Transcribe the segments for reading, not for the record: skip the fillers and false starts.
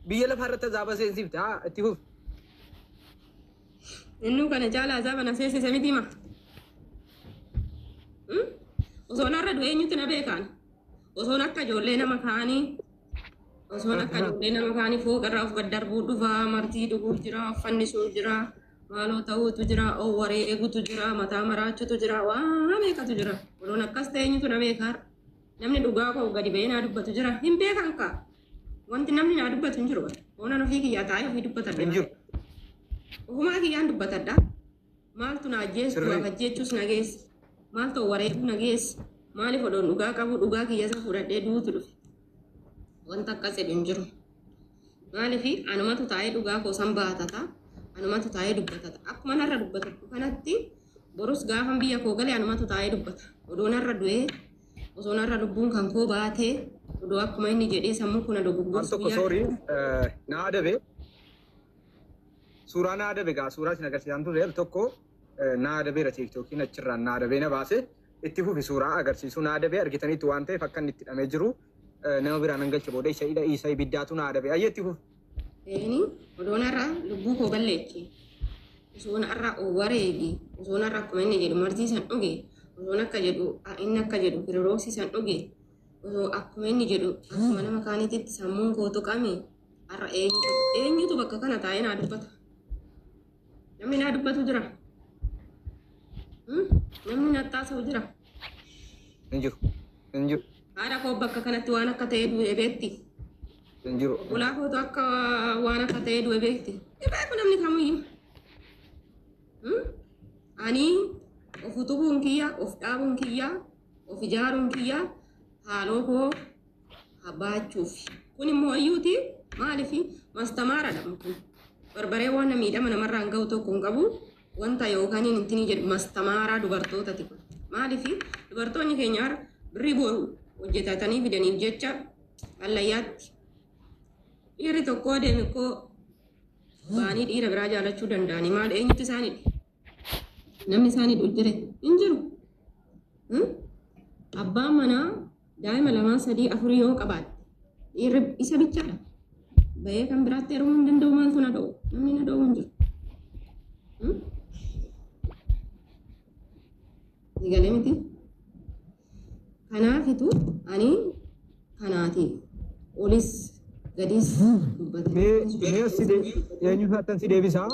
biyya lafarratti zaaba seensifta itti fuf innu kana jala zaaba na seensise miti ma osoo narra du'e eenyutu na beekan osoo akka ijoollee nama kaanii osoo akka ijoollee nama kaanii fooqarraa of gaddarbuu dhufaa martii dhuguu jira fannisuun jira maaloo ta'uutu jira owwaree eegutu jira mataa maraachutu jira waan meeqatu jira oloon akkas ta'e eenyutu na beekaa namni dhugaa koo gadi ba'ee naa dubbatu jira hin beekan kaa wanti namni naa dubbatu hin jiru oonan ofii kiyyaa taa'ee ofii dubbatadha hin jiru ofumaa kiyyaan dubbatadha maaltu na ajjeesu ajjeechuus na geesse maaltu wareetu na geesse maaliif odoon dhugaa qabu dhugaa kiyya isa fudhadhee duutu dhufe wanta akkas jedhu hin jiru maaliifi anumatu taa'ee dhugaa koo san baatata anumatu taa'ee dubbatata akkuma narra dubbatatu kanatti borus gaafan biyya koo galee anumatu taa'ee dubbata odoo narra du'ee osoo narra lubbuun kan koo baatee odoo akkuma inni jedhee sammuu kuna dogoggorsu tokko soorii naa adabe suuraa naa adabe gaa suuraa isin agarsiisan turre tokko naa adabeera tiiktookiin achirraan naa adabee na baase itti fufi suuraa agarsiisuu naa adabee argitaniitti waan ta'eef akka inni itti hidhamee jiru nama biraan hangalcha booda isa ibiddaatu naa adabee ayyeetti fufi. Odoo narra lubbuu koo balleechi osoo narra wareegi osoo narra akkuma inni jedhu martii san dhuge osoo akka jedhu inni akka jedhu kiroosi san dhuge osoo akkuma inni jedhu akkuma nama kaaniititti sammuun koo tuqame har'a eenyutu bakka kana taa'ee naa dubbata namni naa dubbatu jira namni naa taasisu jira hin jiru haadha koo bakka kanatti waan akka ta'ee du'e beekti hin jiru ulaa kootu akka waan akka ta'ee du'e beekti beeku namni kamiyyuu ani of utubuun kiyya of dhaabuun kiyya of ijaaruun kiyya haaloo koo habaachuuf kun immoo ayyuuti maaliifi mastamaara dhabu kun barbaree waan miidhama namarraa hin ga'u tokko hin qabu wanta yookaan inni jedhu mastamaaraa dubartootati kun maaliifi dubartoonni keenya birrii boru hojjetatanii fidaniif jecha allayyaatti dhiirri tokko adeeme koo baanii dhiira biraa jaalachuu danda'anii maal eenyutti isaanidha namni isaanii dhujjire hin jiru abbaan manaa daa'ima 2 3 4 yoo qabaate dhiirri isa bichaadha bahee kan biraatti heerumuu hin danda'u maaltu na dha'u namni na dha'u hin jiru digalee miti kanaafitu ani kanaati olis gadis dubbate eenyu haatan si deebisaa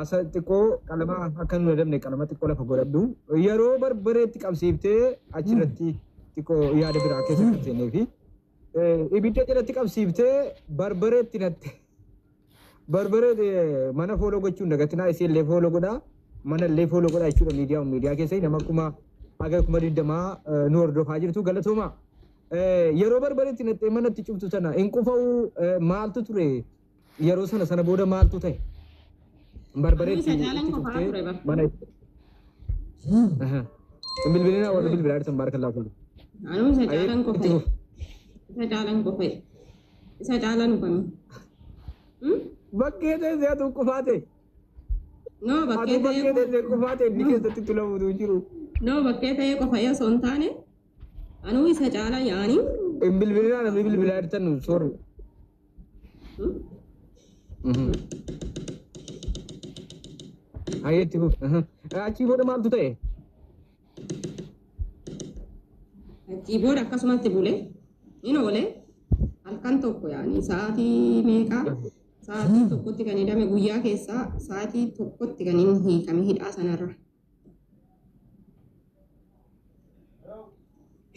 asa xiqqoo qalama akka nu dabne qalama xiqqoo lafa godhadhu yeroo barbareetti qabsiiftee achirratti xiqqoo yaada biraa keessa qabseenee fi ibidda jalatti qabsiiftee barbareetti natte barbaree mana fooloo gochuun dagatinaa isii illee fooloo godhaa mana illee fooloo godhaa jechuudha miidiyaa keessa nama akkuma aga kuma diddamaa nu hordofaa jirtu galatooma yeroo barbareetti natte manatti cuftu sana hin qufa'u maaltu ture yeroo sana booda maaltu ta'e barbareetti mana bilbilina wala bilbilaa irratti barakallahu kullu anu isa jaalan qofe isa jaalan kami bakkee ta'e tu qofaate no bakkee ta'e qofaate inni keessatti tulamuutu jiru no bakkee ta'e qofa yoo son taane anu isa jaalan yaani bilbilina namni bilbilaa irratti nu sooru ayetti achi booda maaltu ta'e achi booda akkasumatti bule in oole halkan tokko yaani sa'aatii meeqa sa'aatii tokkotti kan hidhame guyyaa keessaa sa'aatii tokkotti kan inni hiikame hidhaa sanarra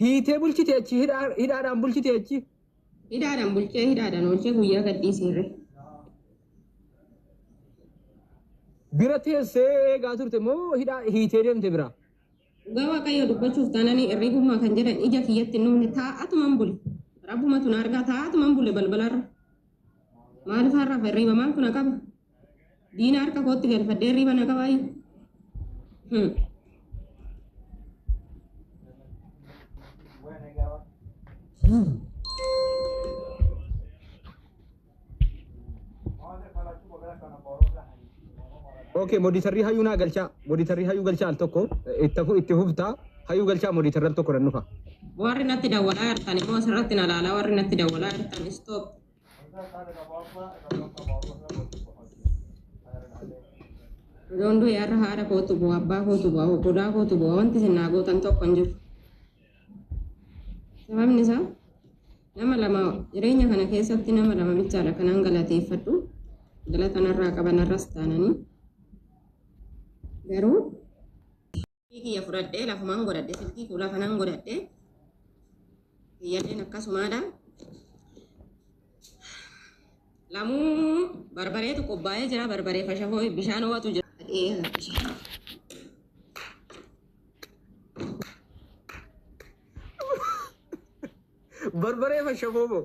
hiitee bulchite achi hidhaadhaan bulchite achi hidhaadhaan bulchee hidhaadhaan oolchee guyyaa gadhiisiirre bira teessee eegaa turte moo hiitee deemte bira gawa kayo dubbachuuf taananii irriibummaa kan jedhan ija kiyyatti nuuni taa'atuman bule rabbumatu na argaa taa'atuman bule balbalarra maaliif har'a irriiba maaltu na qaba diina harka kootti galfadhee irriiba na qabaayu Okay, moditarri hayu na galcha, moditarri hayu galcha al tokko, itti hufta, hayu galcha moditarri al tokko nan nufa. Warri natti dawwalaa jirtan immoo asirratti na laalaa warri natti dawwalaa jirtan stop. Rondo yarra haadha kootu bu'u, abbaa kootu bu'u, obbolaa kootu bu'u, wanti isin naa gootan tokko hin jiru. Sababni isaa nama lama jireenya kana keessatti nama lama bichaadha kanan galateeffadhu. Galata narraa qaban irras taananii. Garuu kiyya fudhadhee lafumaan godhadhee silkii fuula kanan godhadhee kiyyadheen akkasumaadha. Lamuu barbareetu qophaa'ee jira, barbaree fashafoo bishaan ho'atu jira. Barbaree fashafoo moo?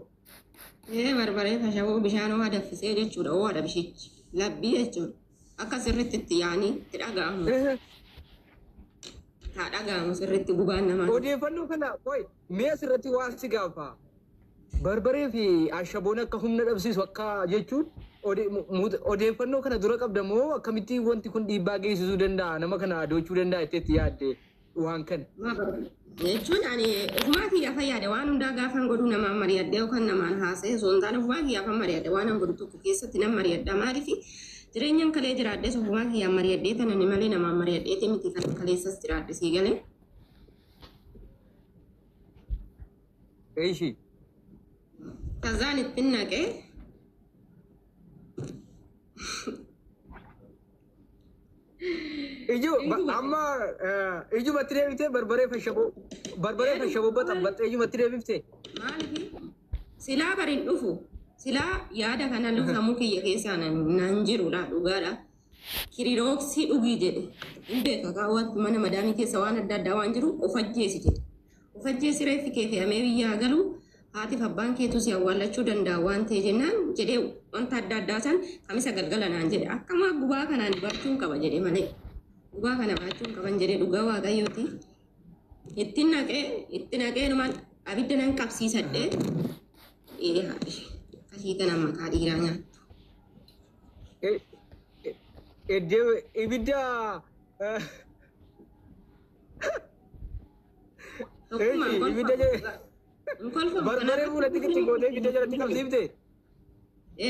Barbaree fashafoo bishaan ho'a daffisee jechuudha. Ho'aadha bishichi. Labbii jechuudha. Akka sirriitti itti yaanii itti dhaga'amu. Taa dhaga'amu sirriitti gubaan namaa. Odeeffannoo kana qoy mee asirratti waan si gaafa. Barbaree fi ashaboon akka humna dhabsiisu akka jechuun odeeffannoo kana dura qabda moo akkamitti wanti kun dhiibbaa geessisuu danda'a nama kana adochuu danda'a itti yaadde waan kana. Jechuun ani ofumaa kiyyaa fayyade waan hundaa gaafan godhu namaan mari'adde yookaan namaan haasa'e osoo hin taane ofumaa kiyyaafan mari'adde waan an godhu tokko keessatti nan mari'adda maaliifi jireenyaan kalee jiraaddes ofumaa kiyyaan mari'addee tanani malee namaan mari'addeeti miti kan kaleessas jiraadde sii galee. Eeshi. Kazaan ittiin naqee Iju amma iju matti deebite barbaree fashaboo baxabbaxxe iju matti deebifte. Maaliif silaa bariin dhufu silaa yaada kana lusamuu kiyya keessaa nan jirudha dhugaadha. Kirirooksii dhugii jedhe hin beeka kaawwatti mana madaamii keessa waan adda addaa waan jiru of ajjeesi jedhe. Of ajjeesi reeffi kee fe'amee biyyaa galu haatiif abbaan keetu si awwaallachuu danda'a waan ta'e jennaan jedhee wanta adda addaa san kamisa galgala naan jedhe akkama gubaa kanaan barchuun qaba jedhe malee. Gubaa kana baachuun qaban jedhee dhugaa waaqayyooti. Itti naqee numaan abidda nan qabsiisadhee haadhe kasii kana maqaa dhiiraa nyaattu. Ibidda barbaree fuulatti gitti gootee ibidda jalatti qabsiifte.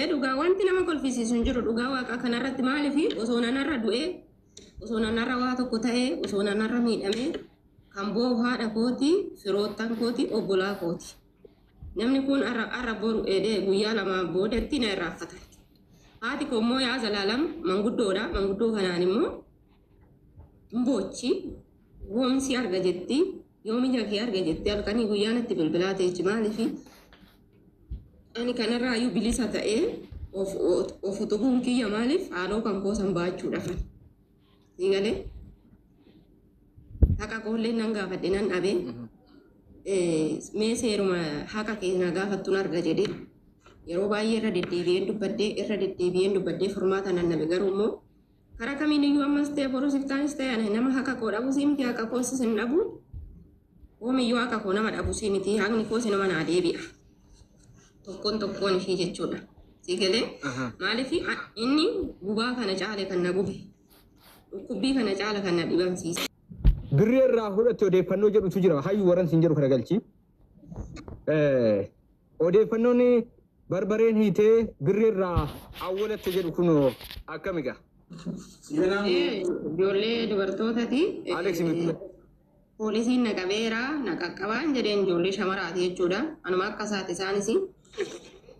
Dhugaa wanti nama kolfisiisu hin jiru dhugaa waaqa kanarratti maaliifi osoo nanarra du'ee osoo nanarra waa tokko ta'ee osoo nanarra miidhamee kan boo'u haadha kooti firoottan kooti obbolaa kooti. Namni kun arra boru edee guyyaa lamaan boodatti na irraanfata. Haati koo immoo yaa zalaalam manguddoodha. Manguddoo kanaan immoo mboochi woomsi arga jetti yoomija kee arga jetti halkanii guyyaan itti bilbilaa teechi maaliifi ani kanarraa iyyuu bilisa ta'ee of utubuun kiyya maaliif haaloo kan koosan baachuudhaaf. Sigalee haqa koollee nan gaafadhe nan dhabee mee seeruma haqa keessa gaafattuun arga jedhee yeroo baay'ee irra deddeebi'een dubbadhee furmaata nan dhabe garuu immoo karaa kamiin iyyuu ammas ta'e borus iftaanis ta'e ani nama haqa koo dhabu sii miti haqa koos hin dhabu oomiyyuu haqa koo nama dhabu sii miti haqni koos nama naa deebi'a tokkoon ishee jechuudha. Sigalee maaliif inni gubaa kana caale kan na gube dhukkubbii kana caala kan na dhibamsiise. Birrii irraa fudhatte odeeffannoo jedhutu jira hayyuu warran siin jedhu kana galchi. Odeeffannoon barbareen hiitee birrii irraa awwalatte jedhu kun akkami gaa? Ijoollee dubartootaati. Poolisiin na qabeera na qaqqabaan jedheen ijoollee shamaraati jechuudha. Anuma akka isaati isaanis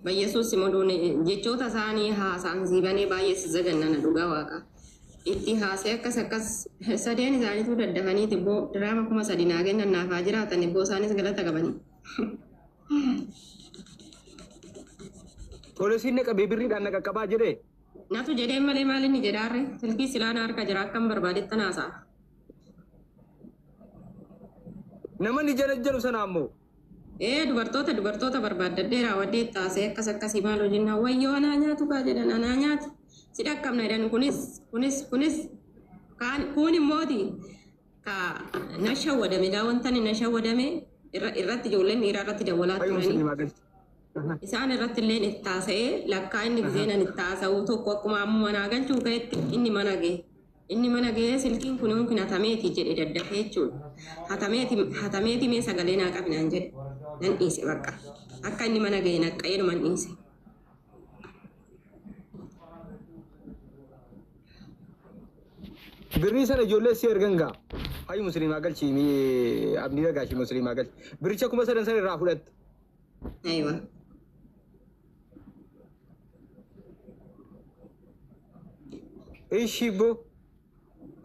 bayyesuus immoo jechoota isaanii haasaan siibanii baay'ee zaganana dhugaa waaqa. Itti haasee akkas sadeen isaaniitu daddafaniiti ibboo diraama 3,000 naa kennan naaf haa jiraatan ibboo isaanis galata qabanii. Poolisiin na qabee birriidhaan na qaqqabaa jedhee? Natu jedheen malee maal inni jedhaarre silkii silaana harka jira akkam barbaadetti naasa'a. Namoonni jedhu sana ammoo? Dubartoota barbaaddadhee raawwadhee taasee akkasii maal hojjennaa wayyoo anaa nyaatu kaa jedhan anaa nyaatu. Si dhaqqabna jedhan kunis kun immooti ka na shawwadame wanta na shawwadame irratti ijoolleen dhiiraa irratti dawwalaa turanii. Isaan irratti illee itti taasa'ee lakkaa inni bizeenan itti taasa'u tokko akkuma ammoo manaa galchuu ka'etti inni mana ga'ee silkiin kun yookiin hatameeti jedhe daddafee jechuudha. Hatameeti mee sagalee naa qabinaan jedhe nan dhiise bakka akka inni mana ga'e naqqa'ee numan dhiise. Birrii sana ijoollee si ergangaa. Hayyu musliimaa galchi abdii ragaashii musliimaa galchi. Biricha kuma sadan sana irraa fudhatte. Aywa. Ishi boo.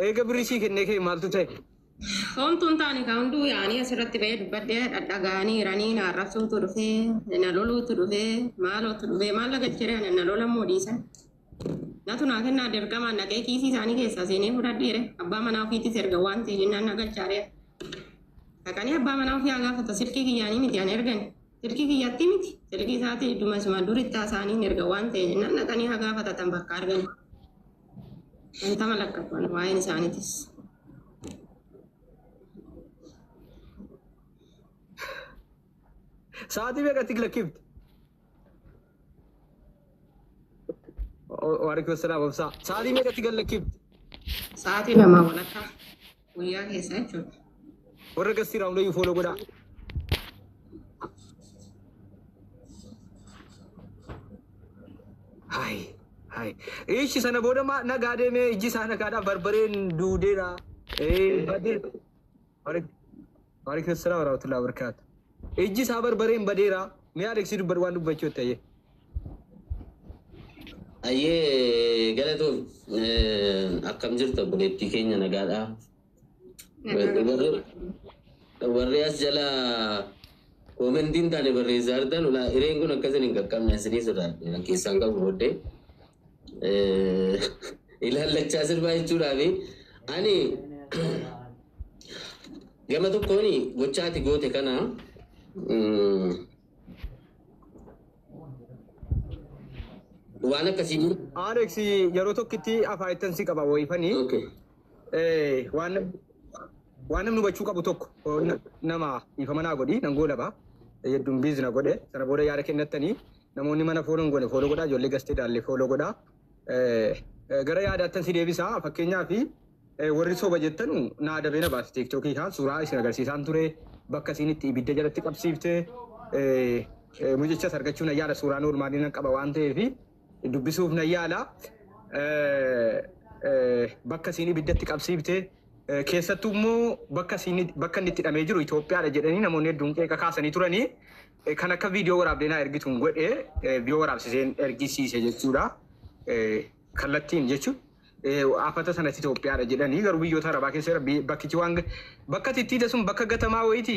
Eega birrii sii kennee kee maaltu ta'e? Homtuun taane kan hunduu yaanii asirratti ba'ee dubbadhee dhadhagaanii jiranii na arrabsuutu dhufee na loluutu dhufee maalootu dhufee maal lagachiree na lola moodiisan. Natu naa kennaa dirqamaan naqee kiisii isaanii keessaa seenee fudhadheere abbaa manaa ofiitis erga waan ta'e jennaan na galchaaree. Dhaqanii abbaa manaa ofii haa gaafata silkii kiyyaanii miti ani ergan silkii kiyyatti miti silkii isaatii idduma suma durittaa isaanii erga waan ta'e jennaan dhaqanii haa gaafatatan bakka argan. Wanta malakkatan waa'een isaaniitis. Sa'aatii meeqatti lakkifte? Waalaikum salaam obsaa. Sa'aatii meeqatti lakkifte? Sa'aatii lamaa walakkaa guyyaa keessa jechuudha. Warra gastiirraa hundayyuu fooloo godhaa. Hai. Ishi sana booda nagaa deemee iji isaa nagaadhaa barbareen duudeedha. Badeera. Waalaikum salaam warahmatullahi wabarakatuh. Iji isaa barbareen badeera. Mee Aleksii dubbadhu waan dubbachuu ta'e. Ayyee galatoon akkam jirtu obboleettii keenya nagaadhaa. Warri as jala koomentiin taane barreessaa jirtan hireen kun akkasin hin qaqqabne isinii sodaadha keessaan qabu booddee ilaallachaa sirbaa jechuudhaafi ani gama tokkoon gochaati goote kana waan akkasii Alex yeroo tokkitti afaan si qaba wayifanii waan namni hubachuu qabu tokko nama ifa manaa godhi nan goolaba hedduun biizina godhe sana booda yaada kennattanii namoonni mana fooloo godhe fooloo godhaa ijoollee gastee daallee fooloo godhaa gara yaadaattan si deebisaa fakkeenyaaf warri soba jettanu naa dabee na baase tiiktookii kaan suuraa isin agarsiisaan ture bakka isin itti ibidda jalatti qabsiifte mujichas argachuun ayyaala suuraa noormaalii nan qaba waan ta'eef dubbisuuf nan yaala bakka isin ibiddatti qabsiifte keessattuu immoo bakka inni itti hidhamee jiru Itoophiyaadha jedhanii namoonni hedduun qeeqa kaasanii turanii kan akka viidiyoo waraabdee naa ergituun godhee viidiyoo waraabsiseen ergisiise jechuudha. Kallattiin jechuun afata sanatti Itoophiyaadha jedhanii garuu biyyoota arabaa keessa bakkichi waan bakka tittiite sun bakka gatamaa wayiiti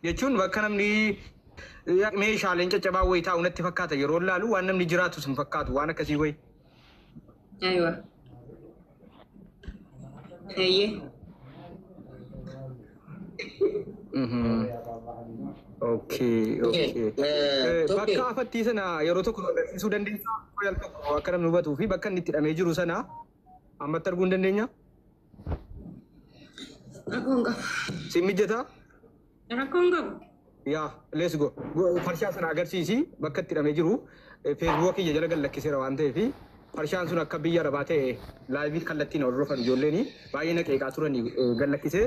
jechuun bakka namni meeshaaleen caccabaa wayii taa'u natti fakkaata yeroo laalu waan namni jiraatu sun fakkaatu waan akkasii wayii. Aywa. Eeyyee. Okay. Bakka afattii sana yeroo tokko agarsiisuu dandeenya. Koyal tokko akka namni hubatuu fi bakka inni itti hidhamee jiru sana ammatti arguu hin dandeenya. Rakkoon qaba. Si mijataa? Rakkoon qabu. Yaa, let's go. Farshaa sana agarsiisi bakka itti hidhamee jiru. Feesbuukii jala gallakkiseera waan ta'eef farshaan sun akka biyya arabaa ta'e laayivii kallattiin hordofan ijoolleen baay'ee naqeeqaa turanii gallakkisee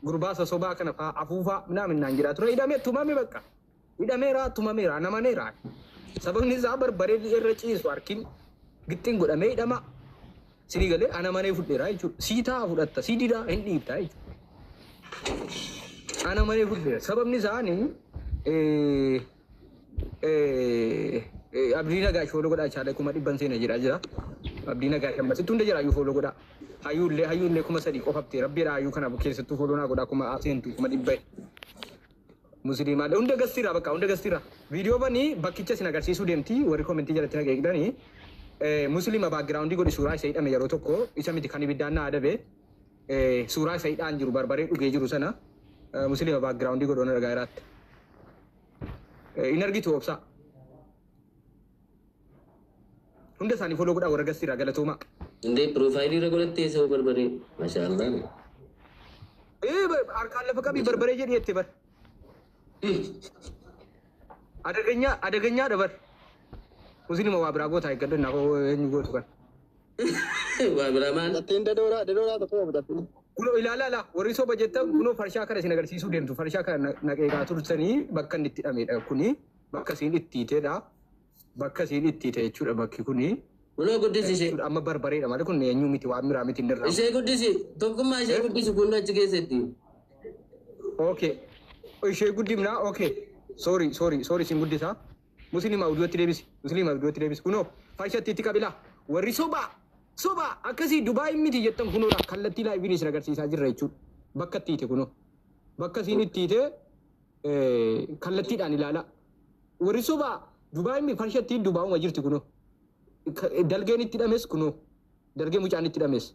gurbaa sosobaa kana fa'aa afuufaa naan jedhaa ture hidhamee tumame bakka tumameera namaneera sababni isaa barbaree irra ciisu harkiin gixxiin godhamee hidhama sirii galee ana manee fudheera jechuudha siitaa fudhatta siidiidhaa hin dhiibtaa jechuudha ana manee fudheera sababni isaanii abdii nagaash fooloo godhaa chaala kuma dhibban seena jedhaa jira abdii nagaash ammasittuu hunda jira hayyuu fooloo godhaa hayyuullee kuma sadii qofattee rabbiidha hayyuu kana keessattuu fooloo naa godhaa kuma seentu kuma dhibba musliimaadha hunda gastiira bakka hunda gastiira viidiyoo banii bakkicha sin agarsiisuu deemti warri koomentii jalatti nageegdanii musliima baagiraawundii godhi suuraa isa hidhame yeroo tokko isa miti kan ibiddaan naa adabe suuraa isa hidhaan jiru barbaree dhugee jiru sana musliima baagiraawundii godhoon argaa jiraatti hin argitu obsaa. Hunda isaanii fooloo godhaa warra gastiira galatooma. Indee piroofaayilii irra godhattee isa barbaree maashaallah. Harkaan lafa qabii barbaree jedhee itti bar. Adaganyaa dabar. Musliima waa biraa goota eeggadhu naaf eenyu gootu kan. Waa biraa maal? Dattiin dadooraa tokko bitattu. Kunoo ilaala warri soba jettan kunoo farshaa kana isin agarsiisuu deemtu farshaa kana naqeeqaa turtanii bakka inni itti hidhamedha kuni bakka isin itti hiiteedha bakka isin itti hiite jechuudha bakki kuni Kunoo guddisi ishee. Amma barbareedha malee kun eenyu miti waan biraa miti inni irraa. Ishee guddisi tokkummaa ishee guddisi kun achi keessatti. Okay. Ishee guddimna okay. Sorry sin guddisa. Muslima udootti deebisi. Kunoo faayishatti itti qabila. Warri soba akkasii Dubaay miti jettan kunuudha kallattii laayiviin isin agarsiisaa jirra jechuudha. Bakka itti hiite kunoo. Bakka isin itti hiite kallattiidhaan ilaala. Warri soba Dubaay miti faayishatti Dubaayuma jirti kunoo. Dalgeen itti dhames kunoo. Dalgee mucaan itti dhames.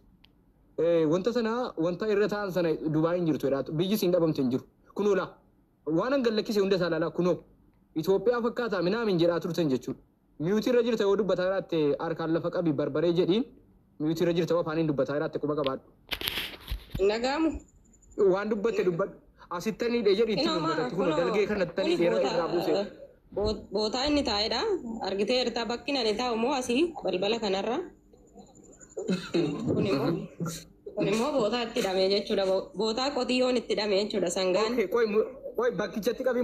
Wanta irra ta'an sana Dubaayin jirtu jedhaatu biyyi siin dhabamte hin jiru. Kunoo laa waan hangallakkise hunda isaa ilaalaa kunoo. Itoophiyaa fakkaataa minaamin jedhaa turtan jechuudha. Miyuutii irra jirta yoo dubbataa irratti harkaan lafa qabi barbaree jedhiin miyuutii irra jirta afaaniin dubbataa irratti quba qabaadhu. Nagaamu. Waan dubbatte dubbadhu. Asittanii dhee jedhi itti dubbatatti kun dalgee kanatti dheeraa irraa buuse. Bootaa inni taa'edha. Argitee jirta bakki ani taa'u immoo asii balbala kanarra. Kun immoo bootaa itti hidhamee jechuudha. Bootaa qotiyyoon itti hidhamee jechuudha sangaan. Qoy bakkichatti qabi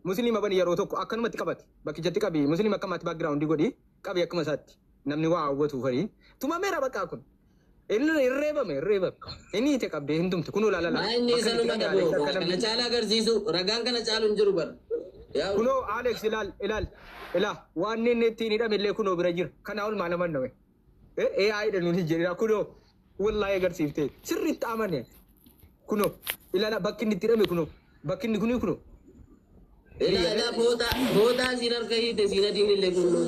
Muslima bani yeroo tokko akkanumatti qabate. Bakkichatti qabi Muslima akkamaatti background godhi qabi akkuma isaatti namni waa hawwatu farii. Tumameera bakka kun. Inni irreebame. Inni ite qabdee hin tumte kun olaala laa. Inni sanuma dhabu kana caala agarsiisu ragaan kana caalu hin jiru bar. Kunoo Alex ilaal waan inni ittiin hidhame illee kunoo bira jira. Kana ol maal amanna wee. AI dha nuti jedhira kunoo wallahi agarsiiftee sirriitti amane. Kunoo ilaala bakki inni itti hidhame kunoo bakki inni kunoo. Ila booda sinar kaite sinadin le kuno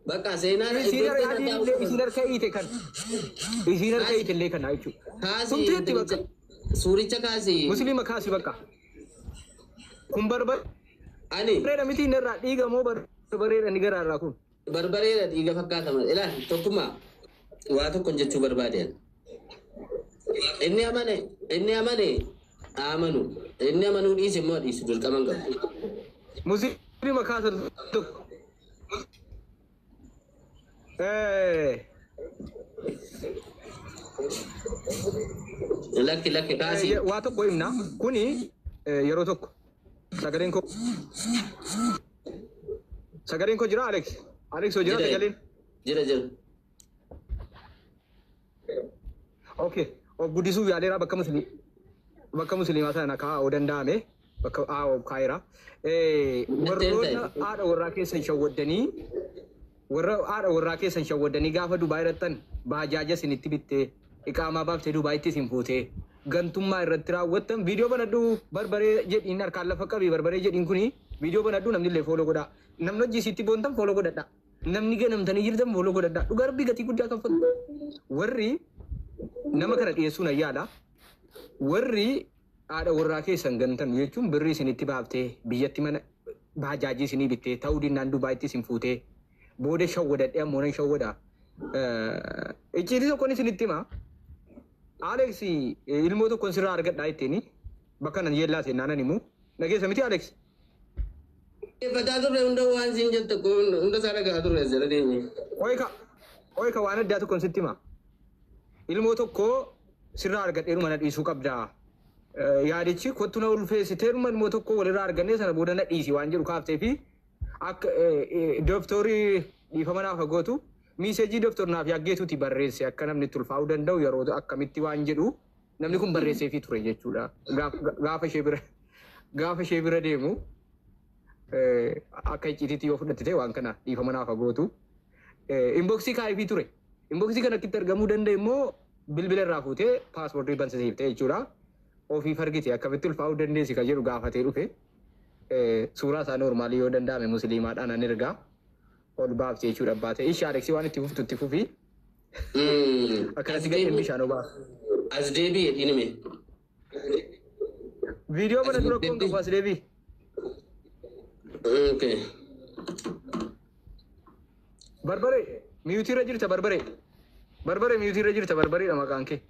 bakka seenaan sinar kaite kan sinar kaite le kan aichu kaasi bakka suricha kaasi muslima kaasi bakka kun barbar ani reeda miti nerra diga mo barbareeda ni gararra kun barbareeda diga fakkaata mal ila tokkuma waa tokko jechuu barbaadeen inni amane amanu dhiise moo dhiisu dirqaman qabu Muslima kaasa tokko. Lakki kaasi. Waa tokko himna kuni yeroo tokko sagaleen koo jira Alex hoo jira sagaleen. Jira. Okay. Guddisuu yaaleera bakka musliimaa sana kaa'uu danda'ame. Bakka kaayira. Warroota haadha warraa keessan shawwaddanii gaafa Dubaay irrattan baajaaja isinitti bittee iqaamaa baaftee Dubaayitti isin fuutee gantummaa irratti raawwattan viidiyoo banadhu barbaree jedhiin harkaan lafa qabii barbaree jedhiin kuni viidiyoo banadhu namni illee fooloo godhaa. Namni hojii isitti boontan fooloo godhadha. Namni ganamtanii jirtan fooloo godhadha. Dhugaa rabbii gatii guddaa kaffaltu. Warri nama kana dhiyeessuun ayyaadha. Warri haadha warraa keessan gantan jechuun birrii isinitti baaftee biyyatti mana baajaajii isinii bittee ta'uu dinnaan Dubaayitti isin fuutee booda shawwadadhee ammoo nan shawwada. Icciitii tokkoon isinitti hima. Alex ilmoo tokkoon sirraa argadhaa ittiin bakka nan yeellaa seennaanan himu. Dhageessa miti Alex? Fataa turre hunda waan siin jette kun hunda isaa dhagaa turre jala deemee. Oyka waan addaa tokkoon sitti hima. Ilmoo tokko sirraa argadheeru mana dhiisuu qabdaa. Yaadichi kottu na ulfeessitee ilmoo tokko walirraa argannee sana booda na dhiisi waan jedhu kaaftee fi akka dooktorii dhiifama naaf gootu miiseejii dooktor naaf yaggeetuuti barreesse akka namni itti ulfaa'uu danda'u yeroo akkamitti waan jedhu namni kun barreessee fi ture jechuudha. Gaafa ishee bira deemu akka icciitiitti yoo fudhatte waan kana dhiifama naaf gootu. Inboksii kaa'ee fi ture. Inboksii kan akkitti argamuu danda'e immoo bilbila irraa fuutee paaspoortii bansiiftee jechuudha. Ofii fargite akkamitti ulfaa'uu dandeessi kan jedhu gaafatee dhufe suuraa isaa noormaalii yoo danda'ame musliimaadhaan an ergaa ol baaftee jechuudha baate. Ishee Aleksii waan itti fuftu itti fufi. Akkanatti gadi bishaan obaa. As deebi'e dhinime. Viidiyoo mana dura kun qabu as deebi'i. Okay. Barbaree miyuutii irra jirta barbaree. Barbaree miyuutii irra jirta barbareedha maqaan kee.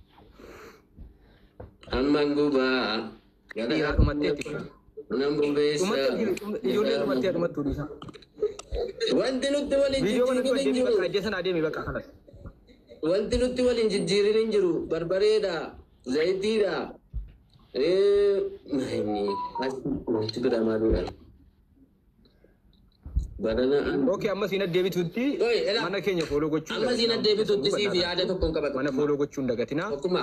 Amman gubaa. Dhiiraa dhumatteetti. Nan bubeessa. Ijoollee dhumattee dhumattuu dhiisa. Wanti nutti waliin Viidiyoo mana dura jijjiirin deebii jiru. bakka ajjeesan adeemi bakka kanas. Wanti nutti waliin jijjiirin jiru. Barbareedha. Zayitiidha. Wanti bira maaluudha. Barana. Okay, amma siin deebitutti Oi, ela. mana keenya follow gochuu. Amma siin deebitutti siif yaada tokkoon qabatu. Mana follow gochuu hin dagatina. Tokkuma.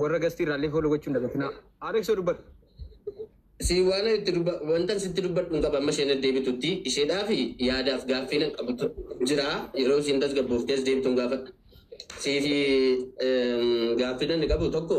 Warra gastii irraallee follow gochuu hin dagatina. Aleksoo dubbadhu. Si waan itti wanta sitti dubbadhu hin qaba amma isheen deebitutti isheedhaaf yaadaaf gaaffii nan qabutu jira yeroo isiin tasgabbooftees deebituun gaafadha. Siifi gaaffii nan qabu tokko